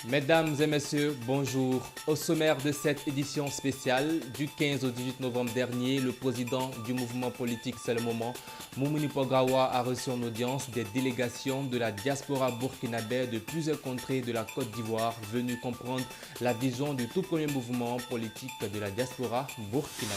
Mesdames et messieurs, bonjour. Au sommaire de cette édition spéciale, du 15 au 18 novembre dernier, le président du mouvement politique C'est le moment, Moumouni Pograwa, a reçu en audience des délégations de la diaspora burkinabé de plusieurs contrées de la Côte d'Ivoire venues comprendre la vision du tout premier mouvement politique de la diaspora burkinabé.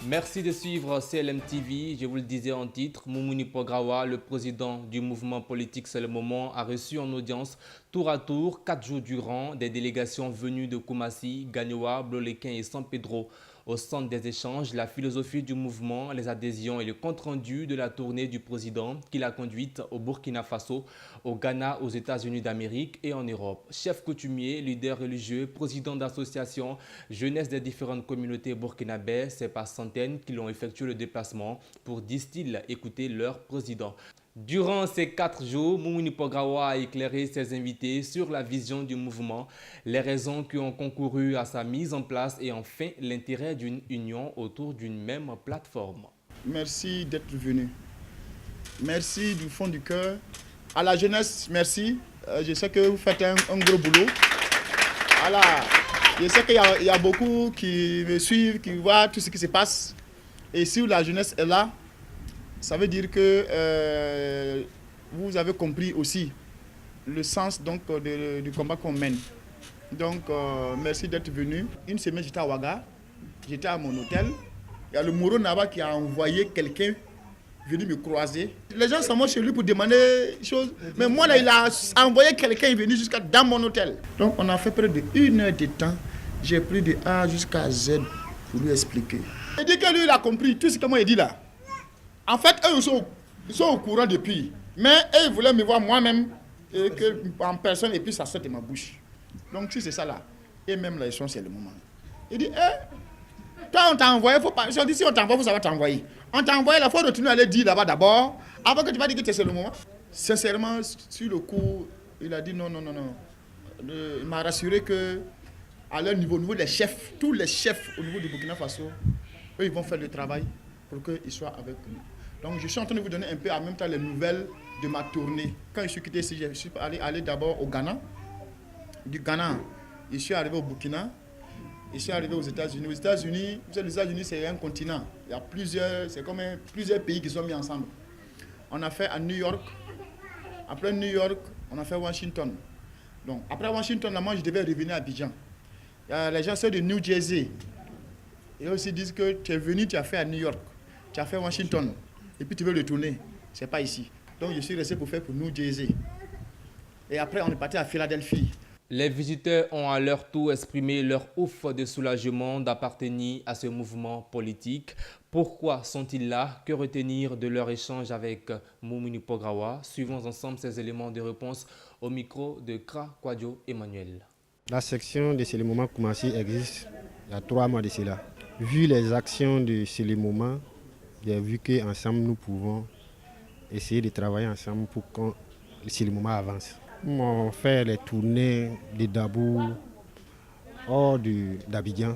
Merci de suivre CLM TV. Je vous le disais en titre, Moumouni Pograwa, le président du mouvement politique C'est le moment, a reçu en audience tour à tour, 4 jours durant, des délégations venues de Koumassi, Gagnoa, Bloléquin et San Pedro. Au centre des échanges, la philosophie du mouvement, les adhésions et le compte-rendu de la tournée du président qui l'a conduite au Burkina Faso, au Ghana, aux États-Unis d'Amérique et en Europe. Chef coutumier, leader religieux, président d'associations, jeunesse des différentes communautés burkinabè, c'est par centaines qui l'ont effectué le déplacement pour, disent-ils, écouter leur président. Durant ces 4 jours, Moumouni Pograwa a éclairé ses invités sur la vision du mouvement, les raisons qui ont concouru à sa mise en place et enfin l'intérêt d'une union autour d'une même plateforme. Merci d'être venu. Merci du fond du cœur. À la jeunesse, merci. Je sais que vous faites un gros boulot. Voilà. Je sais qu'il y a beaucoup qui me suivent, qui voient tout ce qui se passe. Et si la jeunesse est là, ça veut dire que vous avez compris aussi le sens donc, du combat qu'on mène. Donc, merci d'être venu. Une semaine, j'étais à Ouaga, j'étais à mon hôtel. Il y a le Moro Naba qui a envoyé quelqu'un venir me croiser. Les gens sont morts chez lui pour demander des choses. Mais moi, là, il a envoyé quelqu'un venir jusqu'à dans mon hôtel. Donc, on a fait près de 1 heure de temps. J'ai pris de A jusqu'à Z pour lui expliquer. Il dit que lui, il a compris tout ce que moi, il dit là. En fait, eux, ils sont au courant depuis. Mais eux, ils voulaient me voir moi-même en personne et puis ça sort de ma bouche. Donc, si c'est ça là, et même là, ils sont, c'est le moment. Il dit, toi, on t'a envoyé, faut pas. Si on t'envoie, faut savoir t'envoyer. On t'a envoyé, il faut retourner à aller dire là-bas d'abord, avant que tu vas dire que c'est le moment. Sincèrement, sur le coup, il a dit non. Il m'a rassuré que, à leur niveau, au niveau des chefs, tous les chefs au niveau du Burkina Faso, eux, ils vont faire le travail pour qu'ils soient avec nous. Donc, je suis en train de vous donner un peu en même temps les nouvelles de ma tournée. Quand je suis quitté ici, je suis allé d'abord au Ghana. Du Ghana, je suis arrivé au Burkina. Je suis arrivé aux États-Unis. Aux États-Unis, les États-Unis, c'est un continent. Il y a plusieurs pays qui sont mis ensemble. On a fait à New York. Après New York, on a fait Washington. Donc, après Washington, moi, je devais revenir à Abidjan. Il y a les gens de New Jersey. Ils aussi disent que tu es venu, tu as fait à New York. Tu as fait Washington. Et puis tu veux retourner. Ce n'est pas ici. Donc, je suis resté pour faire pour New Jersey. Et après, on est parti à Philadelphie. Les visiteurs ont à leur tour exprimé leur ouf de soulagement d'appartenir à ce mouvement politique. Pourquoi sont-ils là? Que retenir de leur échange avec Moumouni Pograwa? Suivons ensemble ces éléments de réponse au micro de Kra Kwadjo Emmanuel. La section de C'est le moment Koumassi existe il y a 3 mois de cela. Vu les actions de C'est le moment, j'ai vu qu'ensemble nous pouvons essayer de travailler ensemble pour que C'est le moment avance. On fait les tournées de Dabou hors d'Abidjan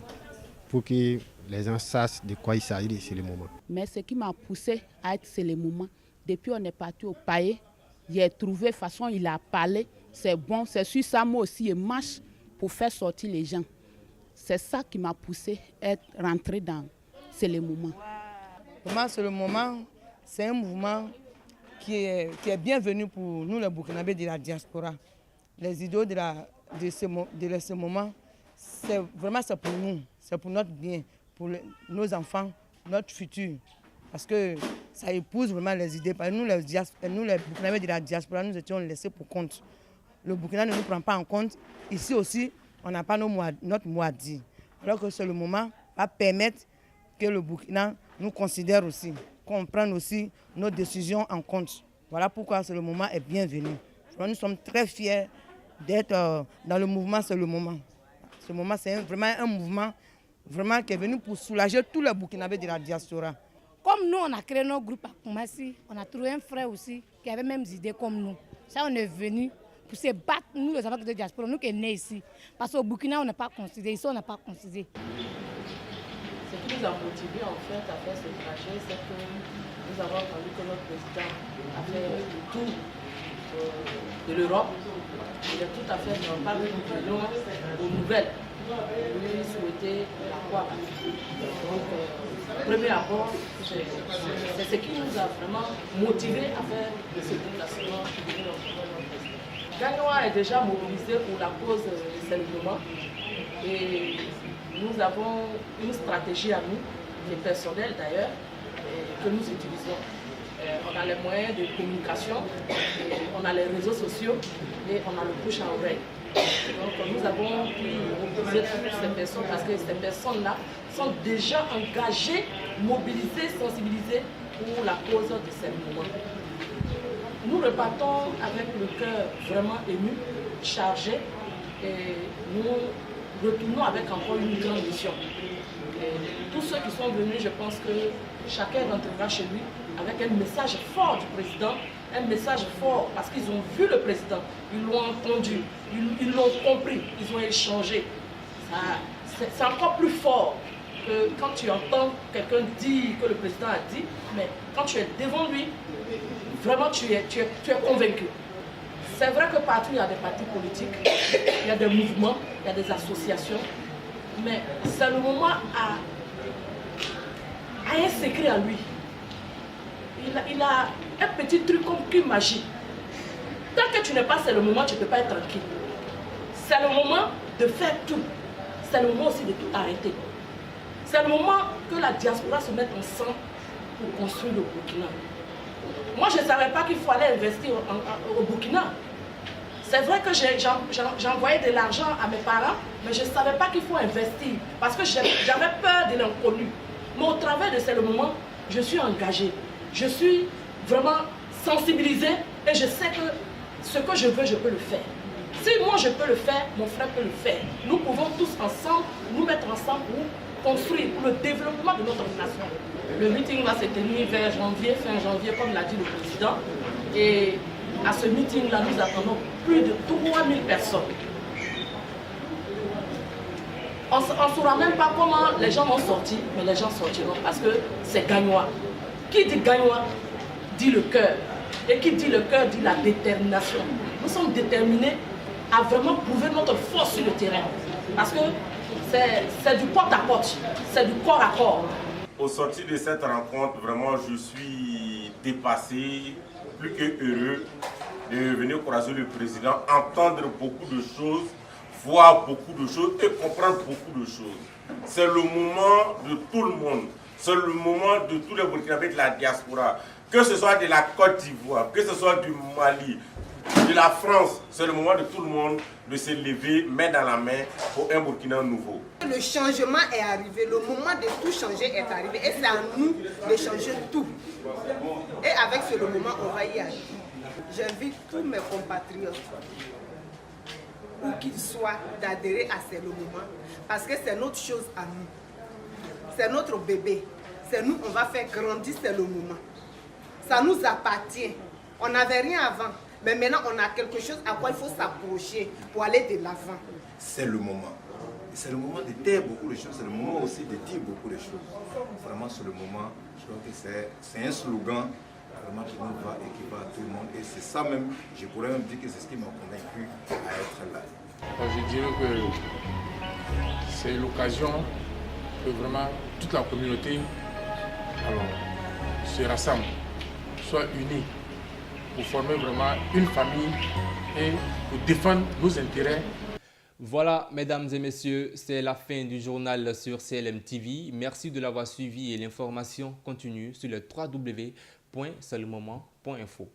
pour que les gens sachent de quoi il s'agit de C'est le moment. Mais ce qui m'a poussé à être C'est le moment, depuis on est parti au Paillé, j'ai trouvé façon, il a parlé, c'est bon, c'est sur ça moi aussi, il marche pour faire sortir les gens. C'est ça qui m'a poussé à être rentré dans C'est le moment. Vraiment, C'est le moment, c'est un mouvement qui est bienvenu pour nous, les Burkinabés de la diaspora. Les idéaux de ce moment, c'est pour nous, c'est pour notre bien, pour nos enfants, notre futur. Parce que ça épouse vraiment les idées. Parce que nous, les Burkinabés de la diaspora, nous étions laissés pour compte. Le Burkina ne nous prend pas en compte. Ici aussi, on n'a pas notre mot à dire. Alors que C'est le moment va permettre que le Burkina nous considère aussi, qu'on prenne aussi nos décisions en compte. Voilà pourquoi C'est le moment est bienvenu. Nous sommes très fiers d'être dans le mouvement C'est le moment. Ce moment, c'est vraiment un mouvement vraiment qui est venu pour soulager tous les Burkinabés de la diaspora. Comme nous, on a créé notre groupe à Koumassi, on a trouvé un frère aussi qui avait les mêmes idées comme nous. Ça, on est venu pour se battre, nous les enfants de la diaspora, nous qui sommes nés ici. Parce qu'au Burkina, on n'est pas considéré, ici, on n'est pas considéré. Ce qui nous a motivés en fait à faire ce trajet, c'est que nous avons entendu que notre président a fait le tour de l'Europe. Il est tout à fait normal que nous venions aux nouvelles. Lui souhaitait la croix. Donc, premier abord, c'est ce qui nous a vraiment motivés à faire ce déplacement. Gagnoa est déjà mobilisé pour la cause du saluement et nous avons une stratégie à nous, qui est personnelle d'ailleurs, que nous utilisons. On a les moyens de communication, on a les réseaux sociaux et on a le bouche à oreille. Donc nous avons pu mobiliser toutes ces personnes parce que ces personnes-là sont déjà engagées, mobilisées, sensibilisées pour la cause de ces mouvements. Nous repartons avec le cœur vraiment ému, chargé, et nous retournons avec encore une grande mission. Et tous ceux qui sont venus, je pense que chacun rentrera chez lui avec un message fort du président, un message fort parce qu'ils ont vu le président, ils l'ont entendu, ils l'ont compris, ils ont échangé. C'est encore plus fort que quand tu entends quelqu'un dire que le président a dit, mais quand tu es devant lui, vraiment tu es convaincu. C'est vrai que partout il y a des partis politiques, il y a des mouvements, il y a des associations, mais c'est le moment à un secret à lui. Il a un petit truc comme qu'une magie. Tant que tu n'es pas, c'est le moment, tu ne peux pas être tranquille. C'est le moment de faire tout. C'est le moment aussi de tout arrêter. C'est le moment que la diaspora se mette ensemble pour construire le Burkina. Moi, je ne savais pas qu'il faut aller investir au Burkina. C'est vrai que j'envoyais de l'argent à mes parents, mais je ne savais pas qu'il faut investir parce que j'avais peur de l'inconnu. Mais au travers de ce moment, je suis engagée. Je suis vraiment sensibilisée et je sais que ce que je veux, je peux le faire. Si moi je peux le faire, mon frère peut le faire. Nous pouvons tous ensemble nous mettre ensemble pour construire le développement de notre nation. Le meeting va se tenir vers janvier, fin janvier, comme l'a dit le président. Et à ce meeting-là, nous attendons plus de 3000 personnes. On ne saura même pas comment les gens vont sortir, mais les gens sortiront parce que c'est Gagnoa. Qui dit Gagnoa dit le cœur. Et qui dit le cœur dit la détermination. Nous sommes déterminés à vraiment prouver notre force sur le terrain. Parce que c'est du porte à porte, c'est du corps à corps. Au sortir de cette rencontre, vraiment, je suis dépassé, plus que heureux de venir croiser le président, entendre beaucoup de choses, voir beaucoup de choses et comprendre beaucoup de choses. C'est le moment de tout le monde, c'est le moment de tous les Burkinabés de la diaspora, que ce soit de la Côte d'Ivoire, que ce soit du Mali, de la France, c'est le moment de tout le monde de se lever main dans la main pour un Burkina nouveau. Le changement est arrivé, le moment de tout changer est arrivé et c'est à nous de changer tout. Et avec ce moment, on va y aller. J'invite tous mes compatriotes, où qu'ils soient, d'adhérer à ce moment parce que c'est notre chose à nous. C'est notre bébé. C'est nous, on va faire grandir ce moment. Ça nous appartient. On n'avait rien avant. Mais maintenant, on a quelque chose à quoi il faut s'approcher pour aller de l'avant. C'est le moment. C'est le moment de dire beaucoup de choses. C'est le moment aussi de dire beaucoup de choses. Vraiment, c'est le moment. Je crois que c'est un slogan vraiment qui nous va et qui va à tout le monde. Et c'est ça même, je pourrais même dire que c'est ce qui m'a convaincu à être là. Je dirais que c'est l'occasion que vraiment toute la communauté se rassemble, soit unie, pour former vraiment une famille et pour défendre nos intérêts. Voilà, mesdames et messieurs, c'est la fin du journal sur CLM TV. Merci de l'avoir suivi et l'information continue sur le www.seulmoment.info.